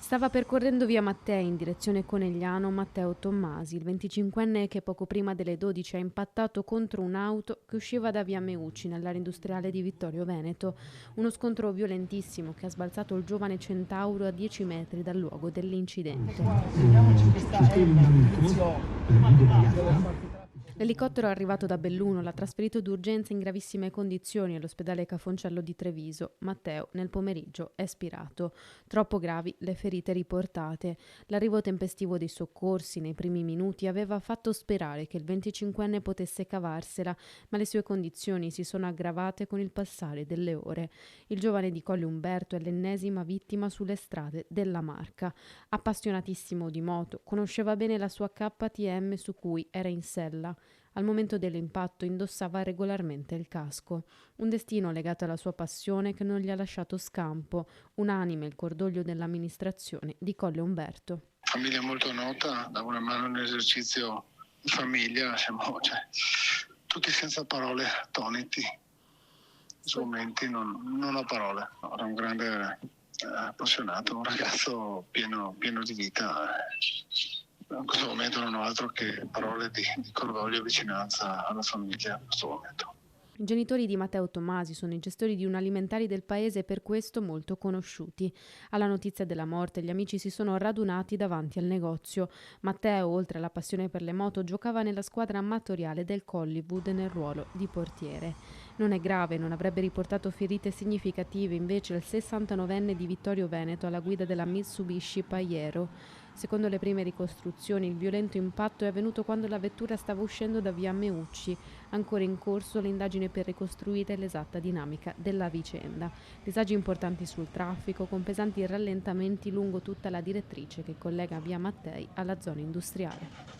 Stava percorrendo via Mattei in direzione Conegliano Matteo Tommasi, il 25enne che poco prima delle 12 ha impattato contro un'auto che usciva da via Meucci nell'area industriale di Vittorio Veneto. Uno scontro violentissimo che ha sbalzato il giovane centauro a 10 metri dal luogo dell'incidente. L'elicottero è arrivato da Belluno, l'ha trasferito d'urgenza in gravissime condizioni all'ospedale Cafoncello di Treviso. Matteo nel pomeriggio è spirato. Troppo gravi le ferite riportate. L'arrivo tempestivo dei soccorsi nei primi minuti aveva fatto sperare che il 25enne potesse cavarsela, ma le sue condizioni si sono aggravate con il passare delle ore. Il giovane di Colle Umberto è l'ennesima vittima sulle strade della Marca. Appassionatissimo di moto, conosceva bene la sua KTM su cui era in sella. Al momento dell'impatto indossava regolarmente il casco. Un destino legato alla sua passione che non gli ha lasciato scampo. Unanime il cordoglio dell'amministrazione di Colle Umberto. Famiglia molto nota, dava una mano nell'esercizio di famiglia, siamo tutti senza parole, attoniti. In questi momenti non ho parole. Era un grande appassionato, un ragazzo pieno di vita. In questo momento non ho altro che parole di cordoglio e vicinanza alla famiglia in questo momento. I genitori di Matteo Tommasi sono i gestori di un alimentari del paese e per questo molto conosciuti. Alla notizia della morte gli amici si sono radunati davanti al negozio. Matteo, oltre alla passione per le moto, giocava nella squadra amatoriale del Collywood nel ruolo di portiere. Non è grave, non avrebbe riportato ferite significative invece il 69enne di Vittorio Veneto alla guida della Mitsubishi Pajero. Secondo le prime ricostruzioni, il violento impatto è avvenuto quando la vettura stava uscendo da via Meucci. Ancora in corso l'indagine per ricostruire l'esatta dinamica della vicenda. Disagi importanti sul traffico, con pesanti rallentamenti lungo tutta la direttrice che collega via Mattei alla zona industriale.